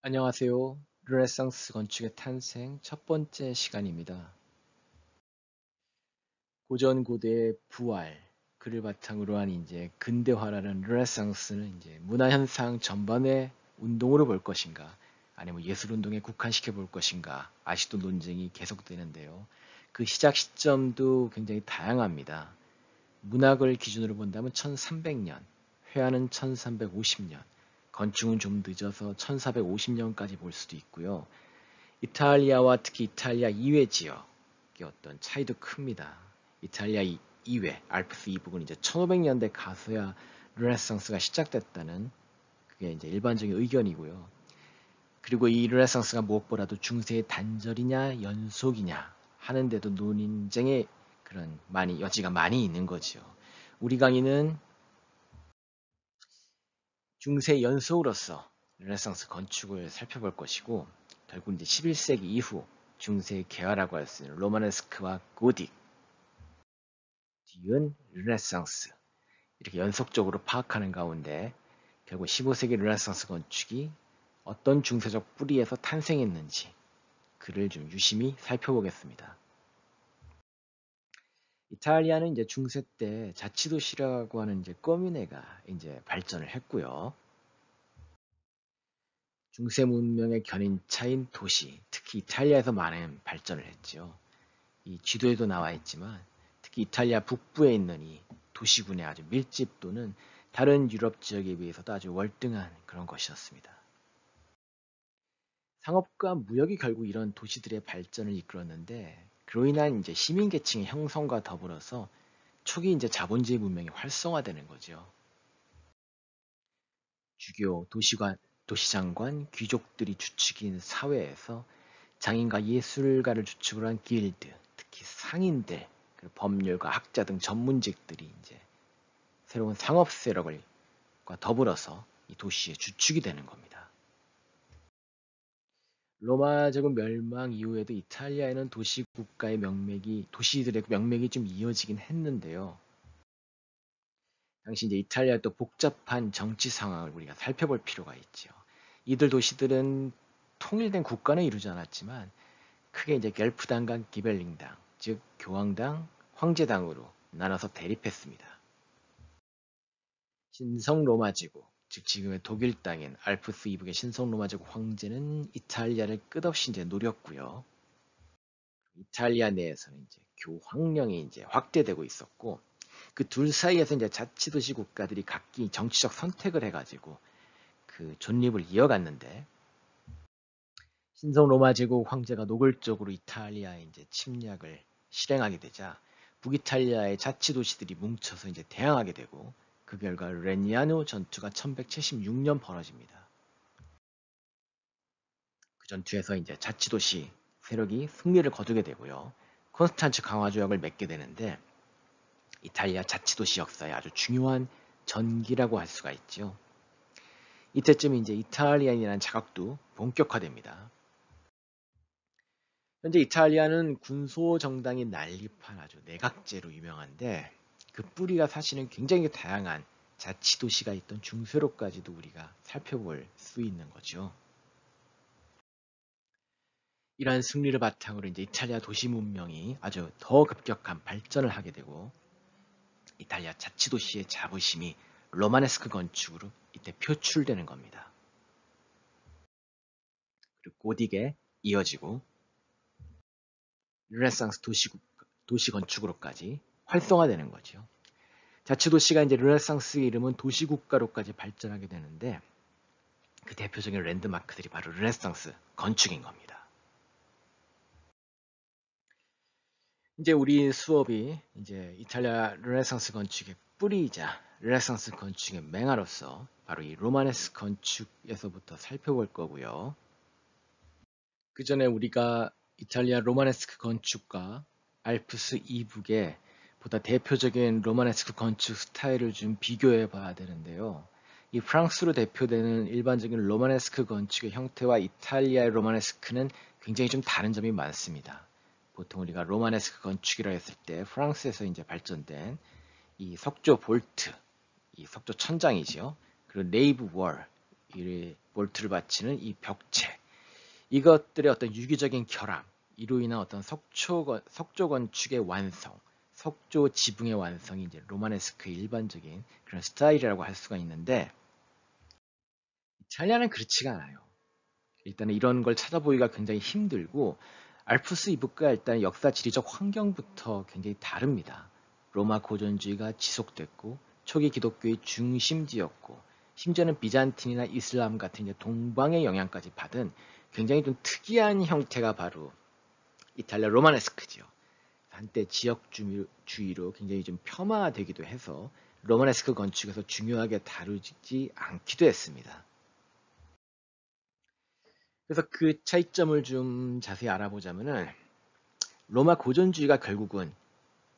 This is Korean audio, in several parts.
안녕하세요. 르네상스 건축의 탄생 첫 번째 시간입니다. 고전 고대의 부활, 그를 바탕으로 한 이제 근대화라는 르네상스는 이제 문화 현상 전반의 운동으로 볼 것인가, 아니면 예술 운동에 국한시켜 볼 것인가, 아직도 논쟁이 계속되는데요. 그 시작 시점도 굉장히 다양합니다. 문학을 기준으로 본다면 1300년, 회화는 1350년, 건축은 좀 늦어서 1450년까지 볼 수도 있고요. 이탈리아와 특히 이탈리아 이외 지역의 어떤 차이도 큽니다. 이탈리아 이외, 알프스 이북은 이제 1500년대 가서야 르네상스가 시작됐다는 그게 이제 일반적인 의견이고요. 그리고 이 르네상스가 무엇보다도 중세의 단절이냐 연속이냐 하는데도 논쟁의 그런 여지가 많이 있는 거죠. 우리 강의는 중세 연속으로서 르네상스 건축을 살펴볼 것이고, 결국 이제 11세기 이후 중세의 개화라고 할 수 있는 로마네스크와 고딕, 뒤은 르네상스, 이렇게 연속적으로 파악하는 가운데 결국 15세기 르네상스 건축이 어떤 중세적 뿌리에서 탄생했는지 그를 좀 유심히 살펴보겠습니다. 이탈리아는 이제 중세 때 자치도시라고 하는 이제 꼬뮌네가 이제 발전을 했고요. 중세 문명의 견인차인 도시, 특히 이탈리아에서 많은 발전을 했죠. 이 지도에도 나와 있지만 특히 이탈리아 북부에 있는 이 도시군의 아주 밀집도는 다른 유럽 지역에 비해서도 아주 월등한 그런 것이었습니다. 상업과 무역이 결국 이런 도시들의 발전을 이끌었는데, 그로 인한 이제 시민 계층의 형성과 더불어서 초기 이제 자본주의 문명이 활성화되는 거죠. 주교, 도시장관, 귀족들이 주축인 사회에서 장인과 예술가를 주축으로 한 길드, 특히 상인들, 법률가, 학자 등 전문직들이 이제 새로운 상업 세력과 더불어서 이 도시의 주축이 되는 겁니다. 로마 제국 멸망 이후에도 이탈리아에는 도시들의 명맥이 좀 이어지긴 했는데요. 당시 이제 이탈리아의 또 복잡한 정치 상황을 우리가 살펴볼 필요가 있죠. 이들 도시들은 통일된 국가는 이루지 않았지만 크게 이제 겔프당과 기벨링당, 즉 교황당, 황제당으로 나눠서 대립했습니다. 신성 로마 제국, 즉 지금의 독일 땅인 알프스 이북의 신성 로마 제국 황제는 이탈리아를 끝없이 이제 노렸고요. 이탈리아 내에서는 이제 교황령이 이제 확대되고 있었고, 그 둘 사이에서 이제 자치도시 국가들이 각기 정치적 선택을 해가지고 그 존립을 이어갔는데, 신성 로마 제국 황제가 노골적으로 이탈리아에 이제 침략을 실행하게 되자 북이탈리아의 자치도시들이 뭉쳐서 이제 대항하게 되고, 그 결과 레니아노 전투가 1176년 벌어집니다. 그 전투에서 이제 자치도시 세력이 승리를 거두게 되고요. 콘스탄츠 강화 조약을 맺게 되는데, 이탈리아 자치도시 역사의 아주 중요한 전기라고 할 수가 있죠. 이때쯤 이제 이탈리안이라는 자각도 본격화됩니다. 현재 이탈리아는 군소 정당이 난립한 아주 내각제로 유명한데, 그 뿌리가 사실은 굉장히 다양한 자치도시가 있던 중세로까지도 우리가 살펴볼 수 있는 거죠. 이러한 승리를 바탕으로 이제 이탈리아 도시 문명이 아주 더 급격한 발전을 하게 되고, 이탈리아 자치도시의 자부심이 로마네스크 건축으로 이때 표출되는 겁니다. 그리고 고딕에 이어지고 르네상스 도시 건축으로까지 활성화되는 거죠. 자치도시가 이제 르네상스의 이름은 도시국가로까지 발전하게 되는데, 그 대표적인 랜드마크들이 바로 르네상스 건축인 겁니다. 이제 우리 수업이 이제 이탈리아 르네상스 건축의 뿌리이자 르네상스 건축의 맹아로서 바로 이 로마네스 건축에서부터 살펴볼 거고요. 그 전에 우리가 이탈리아 로마네스크 건축과 알프스 이북의 보다 대표적인 로마네스크 건축 스타일을 좀 비교해 봐야 되는데요. 이 프랑스로 대표되는 일반적인 로마네스크 건축의 형태와 이탈리아의 로마네스크는 굉장히 좀 다른 점이 많습니다. 보통 우리가 로마네스크 건축이라 했을 때 프랑스에서 이제 발전된 이 석조 볼트, 이 석조 천장이죠. 그리고 네이브 월, 이 볼트를 받치는 이 벽체, 이것들의 어떤 유기적인 결합, 이로 인한 어떤 석조 건축의 완성, 석조 지붕의 완성이 이제 로마네스크의 일반적인 그런 스타일이라고 할 수가 있는데, 이탈리아는 그렇지가 않아요. 일단은 이런 걸 찾아보기가 굉장히 힘들고, 알프스 이북과 일단 역사 지리적 환경부터 굉장히 다릅니다. 로마 고전주의가 지속됐고, 초기 기독교의 중심지였고, 심지어는 비잔틴이나 이슬람 같은 이제 동방의 영향까지 받은 굉장히 좀 특이한 형태가 바로 이탈리아 로마네스크지요. 한때 지역주의로 굉장히 좀 폄하되기도 해서 로마네스크 건축에서 중요하게 다루지 않기도 했습니다. 그래서 그 차이점을 좀 자세히 알아보자면은, 로마 고전주의가 결국은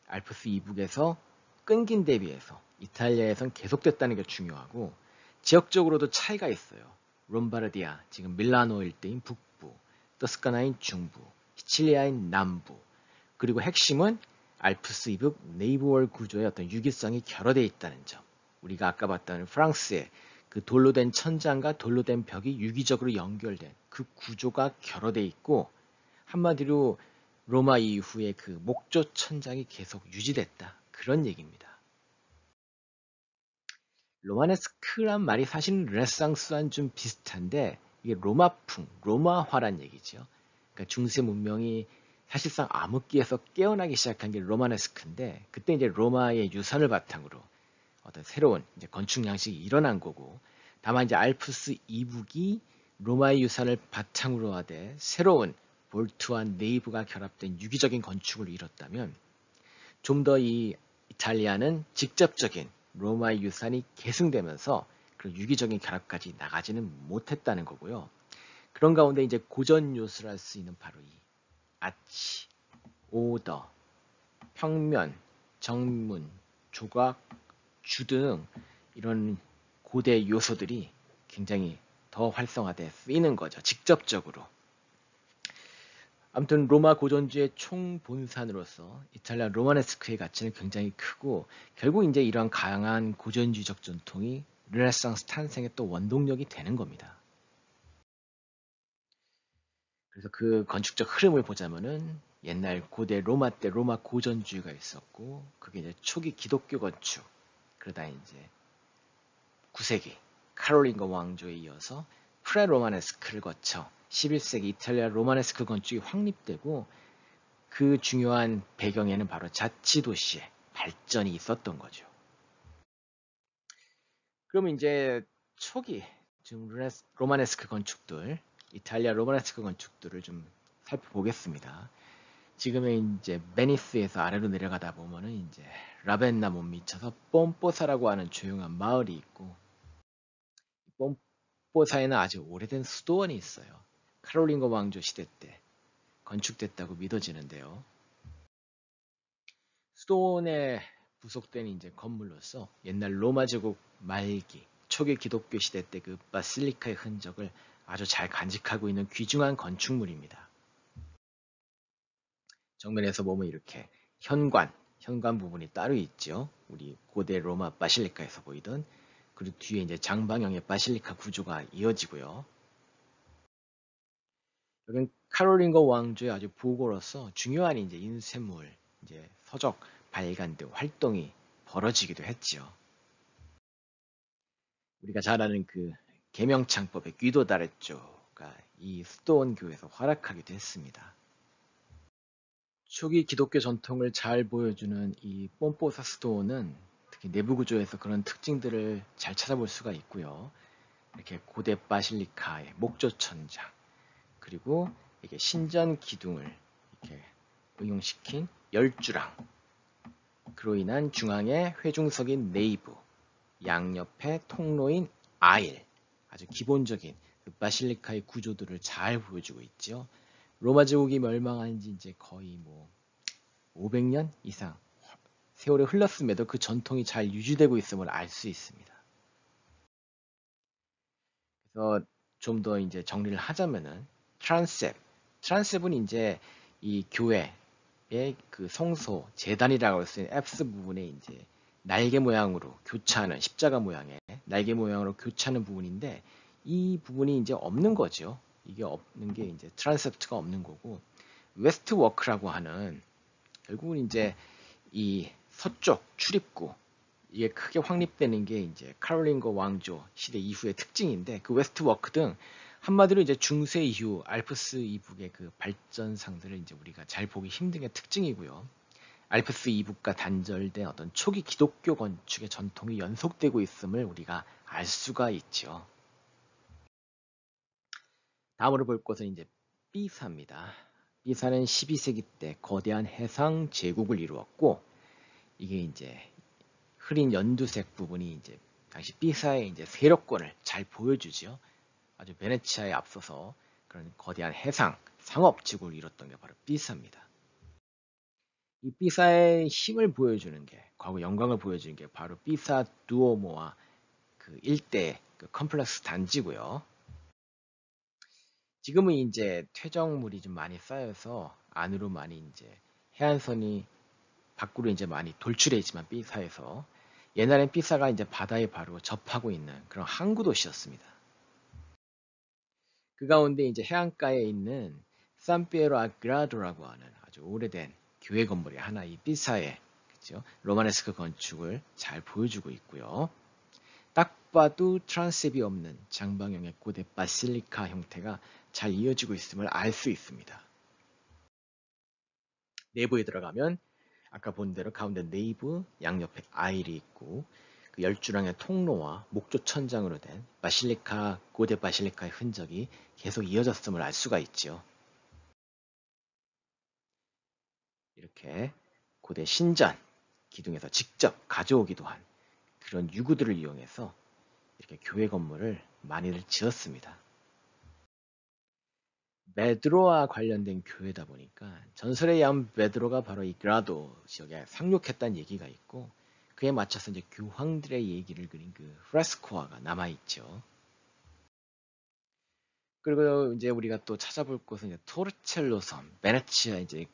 알프스 이북에서 끊긴 데 비해서 이탈리아에선 계속됐다는 게 중요하고, 지역적으로도 차이가 있어요. 롬바르디아, 지금 밀라노 일대인 북부, 토스카나인 중부, 시칠리아인 남부, 그리고 핵심은 알프스 이북 네이버월 구조의 어떤 유기성이 결여되어 있다는 점. 우리가 아까 봤던 프랑스의 그 돌로 된 천장과 돌로 된 벽이 유기적으로 연결된 그 구조가 결여되어 있고, 한마디로 로마 이후에 그 목조 천장이 계속 유지됐다, 그런 얘기입니다. 로마네스크란 말이 사실은 르네상스와는 좀 비슷한데, 이게 로마풍, 로마화란 얘기죠. 그러니까 중세 문명이 사실상 암흑기에서 깨어나기 시작한 게 로마네스크인데, 그때 이제 로마의 유산을 바탕으로 어떤 새로운 이제 건축 양식이 일어난 거고, 다만 이제 알프스 이북이 로마의 유산을 바탕으로 하되 새로운 볼트와 네이브가 결합된 유기적인 건축을 이뤘다면, 좀 더 이 이탈리아는 직접적인 로마의 유산이 계승되면서 그런 유기적인 결합까지 나가지는 못했다는 거고요. 그런 가운데 이제 고전 요소를 할 수 있는 바로 이 아치, 오더, 평면, 정문, 조각, 주 등 이런 고대 요소들이 굉장히 더 활성화돼 쓰이는 거죠. 직접적으로. 아무튼 로마 고전주의 총본산으로서 이탈리아 로마네스크의 가치는 굉장히 크고, 결국 이제 이러한 강한 고전주의적 전통이 르네상스 탄생의 또 원동력이 되는 겁니다. 그래서 그 건축적 흐름을 보자면은, 옛날 고대 로마 때 로마 고전주의가 있었고, 그게 이제 초기 기독교 건축, 그러다 이제 9세기 카롤린거 왕조에 이어서 프레로마네스크를 거쳐 11세기 이탈리아 로마네스크 건축이 확립되고, 그 중요한 배경에는 바로 자치도시의 발전이 있었던 거죠. 그러면 이제 초기 지금 로마네스크 건축들, 이탈리아 로마네스크 건축들을 좀 살펴보겠습니다. 지금의 이제 베니스에서 아래로 내려가다 보면은 이제 라벤나 못 미쳐서 뽐뽀사라고 하는 조용한 마을이 있고, 뽐뽀사에는 아주 오래된 수도원이 있어요. 카롤린거 왕조 시대 때 건축됐다고 믿어지는데요. 수도원에 부속된 이제 건물로서 옛날 로마 제국 말기 초기 기독교 시대 때 그 바실리카의 흔적을 아주 잘 간직하고 있는 귀중한 건축물입니다. 정면에서 보면 이렇게 현관 부분이 따로 있죠. 우리 고대 로마 바실리카에서 보이던. 그리고 뒤에 이제 장방형의 바실리카 구조가 이어지고요. 여긴 카롤린거 왕조의 아주 보고로서 중요한 이제 인쇄물, 이제 서적 발간 등 활동이 벌어지기도 했지요. 우리가 잘 아는 그 계명창법의 귀도 다레조가 이 수도원 교에서 활약하기도 했습니다. 초기 기독교 전통을 잘 보여주는 이 뽐뽀사 수도원은 특히 내부 구조에서 그런 특징들을 잘 찾아볼 수가 있고요. 이렇게 고대 바실리카의 목조 천장, 그리고 이게 신전 기둥을 이렇게 응용시킨 열주랑, 그로 인한 중앙에 회중석인 네이브, 양옆에 통로인 아일, 아주 기본적인 그 바실리카의 구조들을 잘 보여주고 있죠. 로마 제국이 멸망한 지 이제 거의 뭐 500년 이상 세월이 흘렀음에도 그 전통이 잘 유지되고 있음을 알 수 있습니다. 그래서 좀 더 이제 정리를 하자면은, 트란셉은 이제 이 교회의 그 성소, 제단이라고 할 수 있는 앱스 부분에 이제 날개 모양으로 교차하는, 십자가 모양의 날개 모양으로 교차하는 부분인데, 이 부분이 이제 없는 거죠. 이게 없는 게 이제 트란셉트가 없는 거고, 웨스트워크라고 하는 결국은 이제 이 서쪽 출입구, 이게 크게 확립되는 게 이제 카롤린거 왕조 시대 이후의 특징인데, 그 웨스트워크 등 한마디로 이제 중세 이후 알프스 이북의 그 발전상들을 이제 우리가 잘 보기 힘든 게 특징이고요. 알프스 이북과 단절된 어떤 초기 기독교 건축의 전통이 연속되고 있음을 우리가 알 수가 있죠. 다음으로 볼 것은 이제 피사입니다. 피사는 12세기 때 거대한 해상 제국을 이루었고, 이게 이제 흐린 연두색 부분이 이제 당시 피사의 이제 세력권을 잘 보여주죠. 아주 베네치아에 앞서서 그런 거대한 해상 상업 제국을 이뤘던 게 바로 피사입니다. 이 피사의 힘을 보여주는 게, 과거 영광을 보여주는 게 바로 피사 두오모와 그 일대 그 컴플렉스 단지고요. 지금은 이제 퇴적물이 좀 많이 쌓여서 안으로 많이 이제 해안선이 밖으로 이제 많이 돌출해 있지만, 피사에서 옛날엔 피사가 이제 바다에 바로 접하고 있는 그런 항구 도시였습니다. 그 가운데 이제 해안가에 있는 산피에로 아그라도라고 하는 아주 오래된 교회 건물이 하나 이 피사의, 그렇죠? 로마네스크 건축을 잘 보여주고 있고요. 딱 봐도 트란셉이 없는 장방형의 고대 바실리카 형태가 잘 이어지고 있음을 알 수 있습니다. 내부에 들어가면 아까 본 대로 가운데 네이브, 양옆에 아일이 있고, 그 10주랑의 통로와 목조 천장으로 된 바실리카, 고대 바실리카의 흔적이 계속 이어졌음을 알 수가 있죠. 이렇게 고대 신전, 기둥에서 직접 가져오기도 한 그런 유구들을 이용해서 이렇게 교회 건물을 많이들 지었습니다. 베드로와 관련된 교회다 보니까 전설에 의하면 베드로가 바로 이 그라도 지역에 상륙했다는 얘기가 있고, 그에 맞춰서 이제 교황들의 얘기를 그린 그 프레스코화가 남아있죠. 그리고 이제 우리가 또 찾아볼 곳은 이제 토르첼로 섬, 베네치아 이제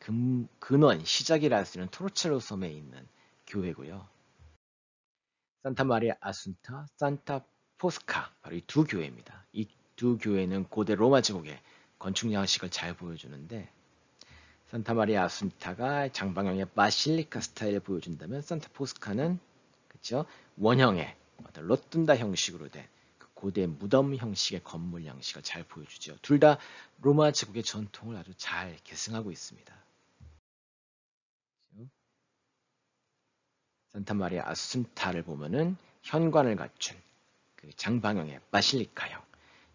근원 시작이라 할 수 있는 토르첼로 섬에 있는 교회고요. 산타 마리아 아순타, 산타 포스카, 바로 이 두 교회입니다. 이 두 교회는 고대 로마 제국의 건축 양식을 잘 보여주는데, 산타 마리아 아순타가 장방형의 바실리카 스타일을 보여준다면, 산타 포스카는 그렇죠, 원형의 어떤 로툰다 형식으로 된 그 고대 무덤 형식의 건물 양식을 잘 보여주죠. 둘 다 로마 제국의 전통을 아주 잘 계승하고 있습니다. 산타 마리아 아순타를 보면은 현관을 갖춘 그 장방형의 바실리카형.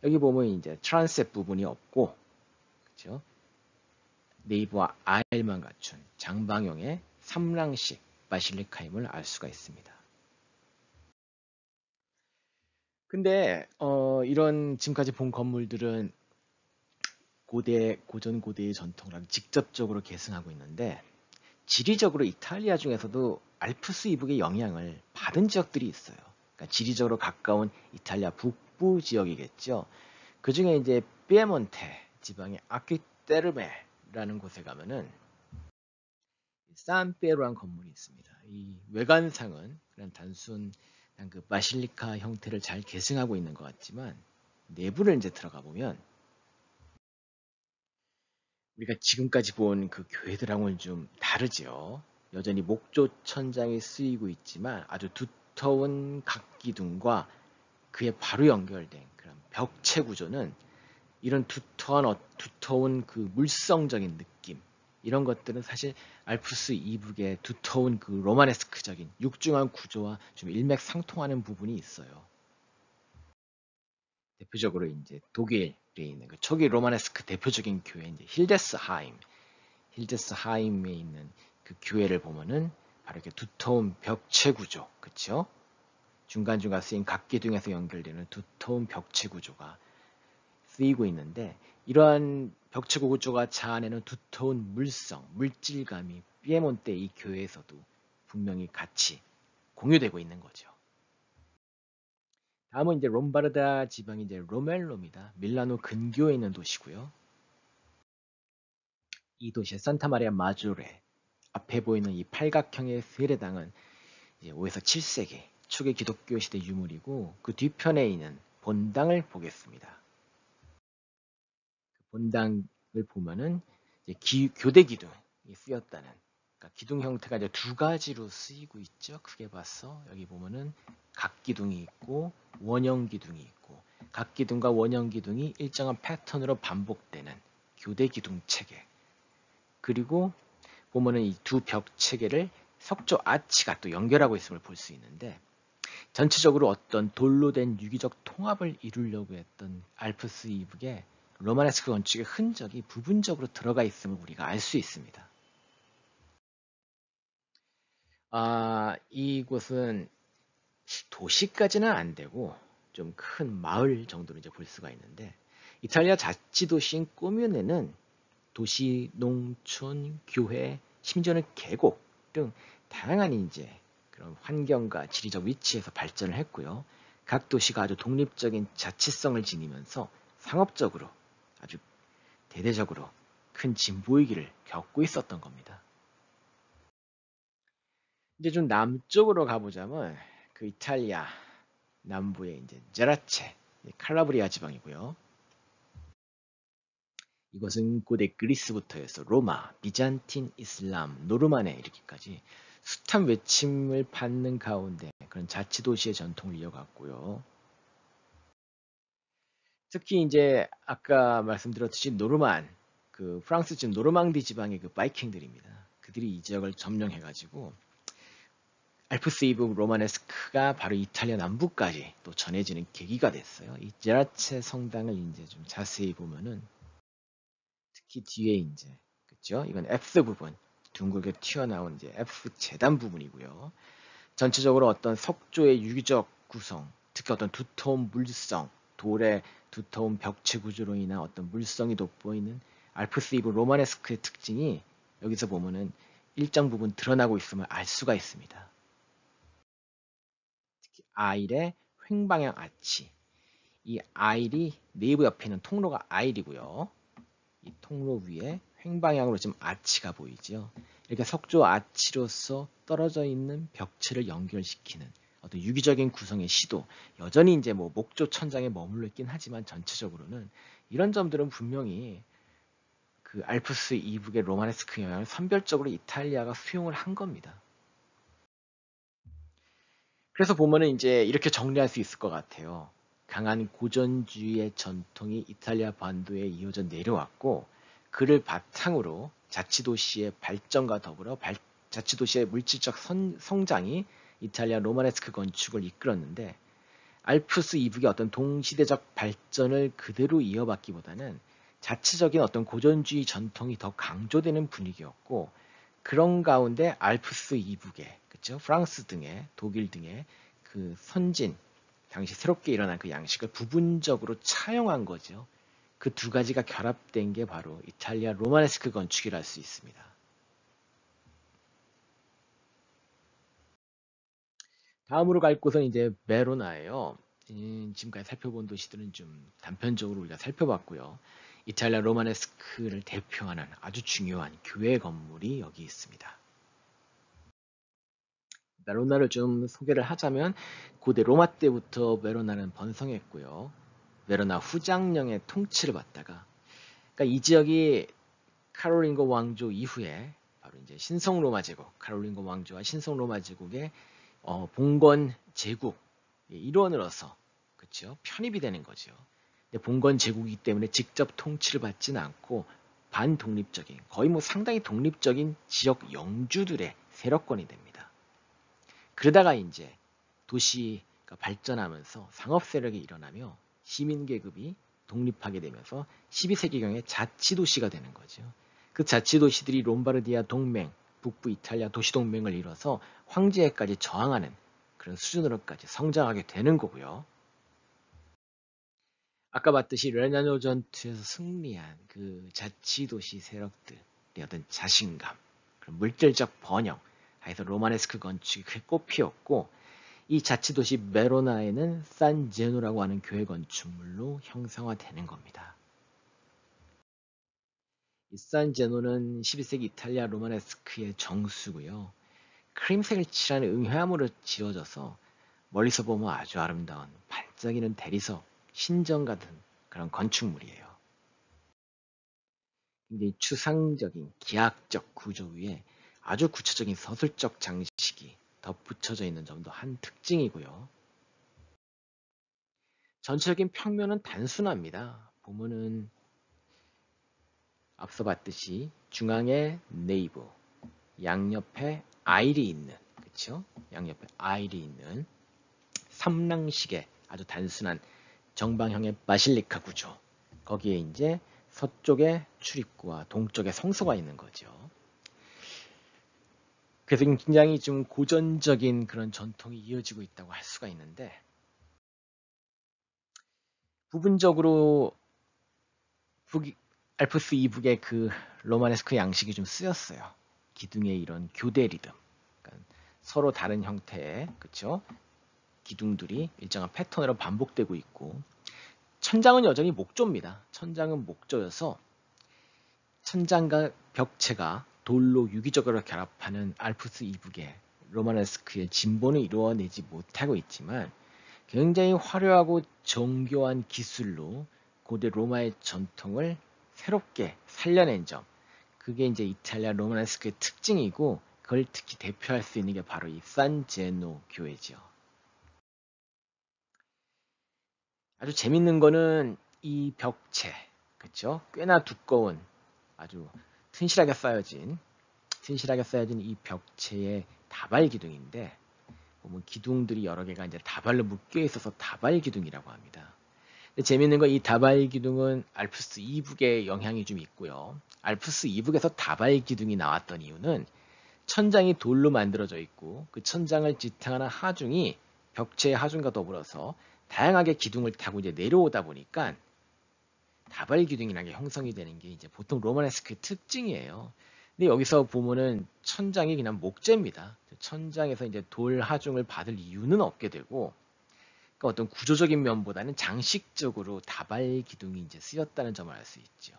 여기 보면 이제 트란셉 부분이 없고, 그렇죠? 네이버와 아일만 갖춘 장방형의 삼랑식 바실리카임을 알 수가 있습니다. 근데 이런 지금까지 본 건물들은 고전 고대의 전통을 직접적으로 계승하고 있는데, 지리적으로 이탈리아 중에서도 알프스 이북의 영향을 받은 지역들이 있어요. 그러니까 지리적으로 가까운 이탈리아 북부 지역이겠죠. 그 중에 이제 피에몬테 지방의 아퀴테르메라는 곳에 가면은 산피에로라는 건물이 있습니다. 이 외관상은 그냥 단순 그 바실리카 형태를 잘 계승하고 있는 것 같지만, 내부를 이제 들어가 보면 우리가 지금까지 본 그 교회들하고는 좀 다르죠. 여전히 목조 천장이 쓰이고 있지만 아주 두터운 각기둥과 그에 바로 연결된 그런 벽체 구조는, 이런 두터운 그 물성적인 느낌, 이런 것들은 사실 알프스 이북의 두터운 그 로마네스크적인 육중한 구조와 좀 일맥상통하는 부분이 있어요. 대표적으로 이제 독일에 있는 그 초기 로마네스크 대표적인 교회 이제 힐데스하임에 있는 그 교회를 보면은 바로 이렇게 두터운 벽체 구조, 그렇죠? 중간중간 쓰인 각기둥에서 연결되는 두터운 벽체 구조가 쓰이고 있는데, 이러한 벽체 구조가 자아내는 두터운 물성, 물질감이 피에몬테 이 교회에서도 분명히 같이 공유되고 있는 거죠. 다음은 이제 롬바르다 지방의 이제 로멜로입니다. 밀라노 근교에 있는 도시고요. 이 도시의 산타마리아 마조레 앞에 보이는 이 팔각형의 세례당은 이제 5에서 7세기 초기 기독교 시대 유물이고, 그 뒤편에 있는 본당을 보겠습니다. 본당을 보면은 이제 교대 기둥이 쓰였다는, 그러니까 기둥 형태가 이제 두 가지로 쓰이고 있죠. 크게 봐서 여기 보면은 각 기둥이 있고 원형 기둥이 있고, 각 기둥과 원형 기둥이 일정한 패턴으로 반복되는 교대 기둥 체계. 그리고 보면은 이 두 벽 체계를 석조 아치가 또 연결하고 있음을 볼 수 있는데, 전체적으로 어떤 돌로 된 유기적 통합을 이루려고 했던 알프스 이북의 로마네스크 건축의 흔적이 부분적으로 들어가 있음을 우리가 알 수 있습니다. 이곳은 도시까지는 안 되고 좀 큰 마을 정도로 이제 볼 수가 있는데, 이탈리아 자치도시인 꼬뮌에는 도시, 농촌, 교회, 심지어는 계곡 등 다양한 이제 그런 환경과 지리적 위치에서 발전을 했고요. 각 도시가 아주 독립적인 자치성을 지니면서 상업적으로 아주 대대적으로 큰 진보위기를 겪고 있었던 겁니다. 이제 좀 남쪽으로 가보자면 그 이탈리아 남부의 이제 제라체, 칼라브리아 지방이고요. 이것은 고대 그리스부터 해서 로마, 비잔틴, 이슬람, 노르만에 이르기까지 숱한 외침을 받는 가운데 그런 자치도시의 전통을 이어갔고요. 특히 이제 아까 말씀드렸듯이 노르만, 그 프랑스 집 노르망디 지방의 그 바이킹들입니다. 그들이 이 지역을 점령해가지고 알프스 이북 로마네스크가 바로 이탈리아 남부까지 또 전해지는 계기가 됐어요. 이 제라체 성당을 이제 좀 자세히 보면은 특히 뒤에 이제 그죠? 이건 F 부분, 둥글게 튀어나온 이제 F 재단 부분이고요. 전체적으로 어떤 석조의 유기적 구성, 특히 어떤 두터운 물성, 돌의 두터운 벽체 구조로 인한 어떤 물성이 돋보이는 알프스 이브 로마네스크의 특징이 여기서 보면은 일정 부분 드러나고 있음을 알 수가 있습니다. 특히 아일의 횡방향 아치, 이 아일이 네이버 옆에 있는 통로가 아일이고요. 이 통로 위에 횡방향으로 지금 아치가 보이죠. 이렇게 석조 아치로서 떨어져 있는 벽체를 연결시키는 어떤 유기적인 구성의 시도, 여전히 이제 뭐 목조 천장에 머물러 있긴 하지만 전체적으로는 이런 점들은 분명히 그 알프스 이북의 로마네스크 영향을 선별적으로 이탈리아가 수용을 한 겁니다. 그래서 보면은 이제 이렇게 정리할 수 있을 것 같아요. 강한 고전주의의 전통이 이탈리아 반도에 이어져 내려왔고, 그를 바탕으로 자치도시의 발전과 더불어 자치도시의 물질적 성장이 이탈리아 로마네스크 건축을 이끌었는데, 알프스 이북의 어떤 동시대적 발전을 그대로 이어받기보다는 자치적인 어떤 고전주의 전통이 더 강조되는 분위기였고, 그런 가운데 알프스 이북의 그렇죠? 프랑스 등의 독일 등의 그 선진 당시 새롭게 일어난 그 양식을 부분적으로 차용한 거죠. 그 두 가지가 결합된 게 바로 이탈리아 로마네스크 건축이라 할 수 있습니다. 다음으로 갈 곳은 이제 베로나예요. 지금까지 살펴본 도시들은 좀 단편적으로 우리가 살펴봤고요. 이탈리아 로마네스크를 대표하는 아주 중요한 교회 건물이 여기 있습니다. 베로나를 좀 소개를 하자면 고대 로마 때부터 베로나는 번성했고요. 베로나 후장령의 통치를 받다가, 그러니까 이 지역이 카롤린고 왕조 이후에 바로 이제 신성 로마 제국, 카롤린고 왕조와 신성 로마 제국의 봉건 제국 일원으로서 그렇죠? 편입이 되는 거죠. 근데 봉건 제국이기 때문에 직접 통치를 받지는 않고 반독립적인, 거의 뭐 상당히 독립적인 지역 영주들의 세력권이 됩니다. 그러다가 이제 도시가 발전하면서 상업 세력이 일어나며 시민 계급이 독립하게 되면서 12세기경에 자치도시가 되는 거죠. 그 자치도시들이 롬바르디아 동맹, 북부 이탈리아 도시동맹을 이뤄서 황제에까지 저항하는 그런 수준으로까지 성장하게 되는 거고요. 아까 봤듯이 레나노 전투에서 승리한 그 자치도시 세력들의 어떤 자신감, 그런 물질적 번영, 해서 로마네스크 건축이 크게 꽃피었고, 이 자치도시 메로나에는 산 제노라고 하는 교회 건축물로 형성화되는 겁니다. 이 산 제노는 12세기 이탈리아 로마네스크의 정수고요. 크림색을 칠한 응회암으로 지어져서 멀리서 보면 아주 아름다운 반짝이는 대리석 신전 같은 그런 건축물이에요. 굉장히 추상적인 기하학적 구조 위에 아주 구체적인 서술적 장식이 덧붙여져 있는 점도 한 특징이고요. 전체적인 평면은 단순합니다. 보면은 앞서 봤듯이 중앙에 네이버, 양옆에 아일이 있는, 그쵸? 양옆에 아일이 있는 삼랑식의 아주 단순한 정방형의 바실리카 구조. 거기에 이제 서쪽에 출입구와 동쪽에 성소가 있는 거죠. 그래서 굉장히 좀 고전적인 그런 전통이 이어지고 있다고 할 수가 있는데, 부분적으로 알프스 이북의 그 로마네스크 양식이 좀 쓰였어요. 기둥의 이런 교대 리듬. 그러니까 서로 다른 형태의, 그쵸? 기둥들이 일정한 패턴으로 반복되고 있고, 천장은 여전히 목조입니다. 천장은 목조여서 천장과 벽체가 돌로 유기적으로 결합하는 알프스 이북의 로마네스크의 진보는 이루어내지 못하고 있지만 굉장히 화려하고 정교한 기술로 고대 로마의 전통을 새롭게 살려낸 점, 그게 이제 이탈리아 로마네스크의 특징이고, 그걸 특히 대표할 수 있는 게 바로 이 산제노 교회죠. 아주 재밌는 거는 이 벽체, 그쵸? 꽤나 두꺼운, 아주 튼실하게 쌓여진 이 벽체의 다발 기둥인데, 보면 기둥들이 여러 개가 이제 다발로 묶여 있어서 다발 기둥이라고 합니다. 근데 재밌는 건 이 다발 기둥은 알프스 이북의 영향이 좀 있고요. 알프스 이북에서 다발 기둥이 나왔던 이유는 천장이 돌로 만들어져 있고 그 천장을 지탱하는 하중이 벽체의 하중과 더불어서 다양하게 기둥을 타고 이제 내려오다 보니까 다발 기둥이라는 게 형성이 되는 게 이제 보통 로마네스크의 특징이에요. 근데 여기서 보면은 천장이 그냥 목재입니다. 천장에서 이제 돌 하중을 받을 이유는 없게 되고, 그러니까 어떤 구조적인 면보다는 장식적으로 다발 기둥이 이제 쓰였다는 점을 알 수 있죠.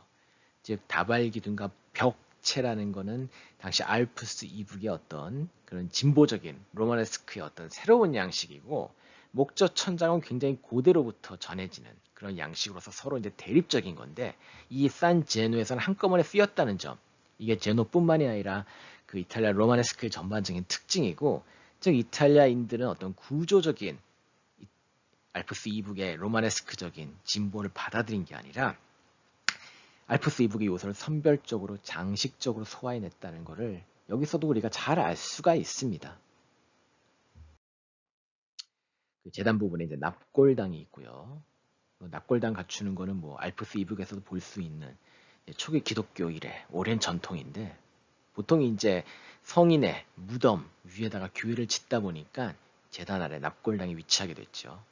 즉 다발 기둥과 벽체라는 거는 당시 알프스 이북의 어떤 그런 진보적인 로마네스크의 어떤 새로운 양식이고, 목조 천장은 굉장히 고대로부터 전해지는 그런 양식으로서 서로 이제 대립적인 건데, 이 산 제노에서는 한꺼번에 쓰였다는 점, 이게 제노뿐만이 아니라 그 이탈리아 로마네스크의 전반적인 특징이고, 즉 이탈리아인들은 어떤 구조적인 알프스 이북의 로마네스크적인 진보를 받아들인 게 아니라 알프스 이북의 요소를 선별적으로 장식적으로 소화해냈다는 것을 여기서도 우리가 잘 알 수가 있습니다. 그 재단 부분에 이제 납골당이 있고요. 납골당 갖추는 거는 뭐 알프스 이북에서도 볼 수 있는 초기 기독교 이래 오랜 전통인데, 보통 이제 성인의 무덤 위에다가 교회를 짓다 보니까 재단 아래 납골당이 위치하게 됐죠.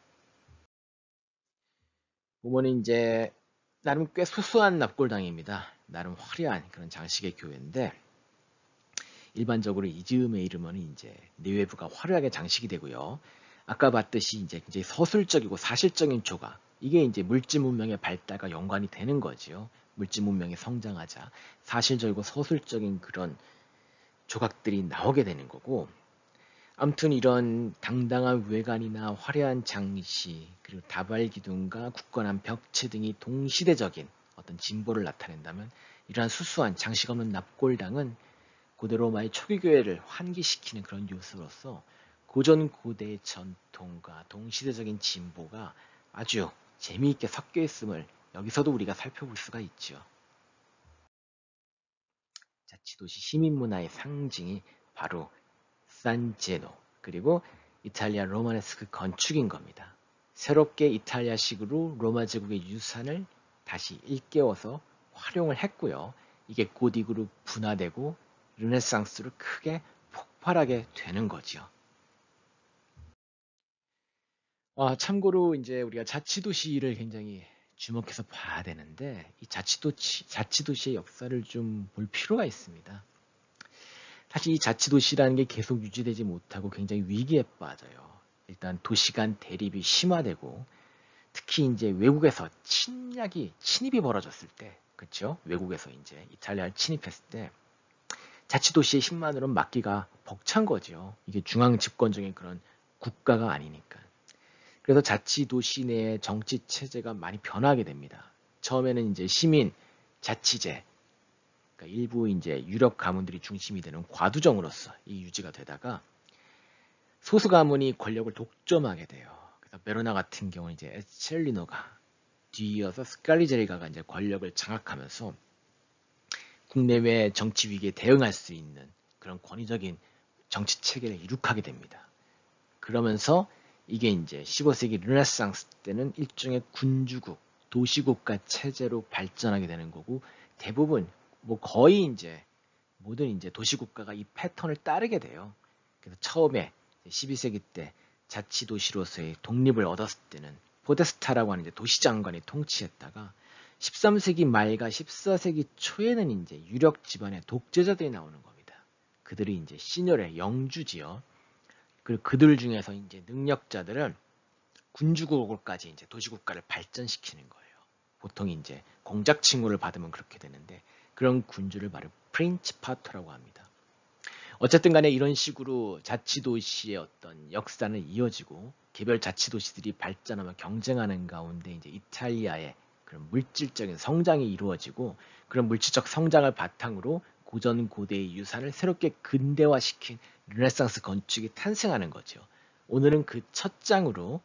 보면은 이제 나름 꽤 소소한 납골당입니다. 나름 화려한 그런 장식의 교회인데, 일반적으로 이 즈음에 이르면 이제 내외부가 화려하게 장식이 되고요. 아까 봤듯이 이제 굉장히 서술적이고 사실적인 조각, 이게 이제 물질 문명의 발달과 연관이 되는 거지요. 물질 문명이 성장하자 사실적이고 서술적인 그런 조각들이 나오게 되는 거고, 아무튼 이런 당당한 외관이나 화려한 장식, 그리고 다발 기둥과 굳건한 벽체 등이 동시대적인 어떤 진보를 나타낸다면, 이러한 수수한 장식 없는 납골당은 고대 로마의 초기 교회를 환기시키는 그런 요소로서 고전 고대의 전통과 동시대적인 진보가 아주 재미있게 섞여 있음을 여기서도 우리가 살펴볼 수가 있죠. 자치도시 시민문화의 상징이 바로 산제노, 그리고 이탈리아 로마네스크 건축인 겁니다. 새롭게 이탈리아식으로 로마 제국의 유산을 다시 일깨워서 활용을 했고요. 이게 고딕으로 분화되고 르네상스로 크게 폭발하게 되는 거죠. 참고로 이제 우리가 자치도시를 굉장히 주목해서 봐야 되는데, 이 자치도시의 역사를 좀 볼 필요가 있습니다. 사실 이 자치도시라는 게 계속 유지되지 못하고 굉장히 위기에 빠져요. 일단 도시 간 대립이 심화되고, 특히 이제 외국에서 침입이 벌어졌을 때, 그렇죠? 외국에서 이제 이탈리아를 침입했을 때 자치도시의 힘만으로는 막기가 벅찬 거죠. 이게 중앙 집권적인 그런 국가가 아니니까. 그래서 자치도시 내의 정치 체제가 많이 변하게 됩니다. 처음에는 이제 시민 자치제, 그러니까 일부 이제 유력 가문들이 중심이 되는 과두정으로서 이 유지가 되다가 소수 가문이 권력을 독점하게 돼요. 그래서 베로나 같은 경우는 이제 에스첼리노가 뒤이어서 스칼리제리가가 이제 권력을 장악하면서 국내외 정치 위기에 대응할 수 있는 그런 권위적인 정치 체계를 이룩하게 됩니다. 그러면서 이게 이제 15세기 르네상스 때는 일종의 군주국, 도시국가 체제로 발전하게 되는 거고 대부분 뭐 거의 이제 모든 이제 도시국가가 이 패턴을 따르게 돼요. 그래서 처음에 12세기 때 자치도시로서의 독립을 얻었을 때는 포데스타라고 하는 이제 도시장관이 통치했다가 13세기 말과 14세기 초에는 이제 유력 집안의 독재자들이 나오는 겁니다. 그들이 이제 신열의 영주지요. 그리고 그들 중에서 이제 능력자들은 군주국까지 이제 도시국가를 발전시키는 거예요. 보통 이제 공작 칭호를 받으면 그렇게 되는데 그런 군주를 바로 프린치파토라고 합니다. 어쨌든 간에 이런 식으로 자치도시의 어떤 역사는 이어지고 개별 자치도시들이 발전하며 경쟁하는 가운데 이제 이탈리아의 그런 물질적인 성장이 이루어지고 그런 물질적 성장을 바탕으로 고전 고대의 유산을 새롭게 근대화시킨 르네상스 건축이 탄생하는 거죠. 오늘은 그 첫 장으로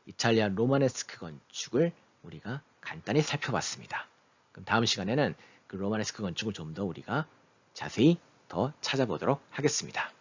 이탈리아 로마네스크 건축을 우리가 간단히 살펴봤습니다. 그럼 다음 시간에는 그 로마네스크 건축을 좀 더 우리가 자세히 더 찾아보도록 하겠습니다.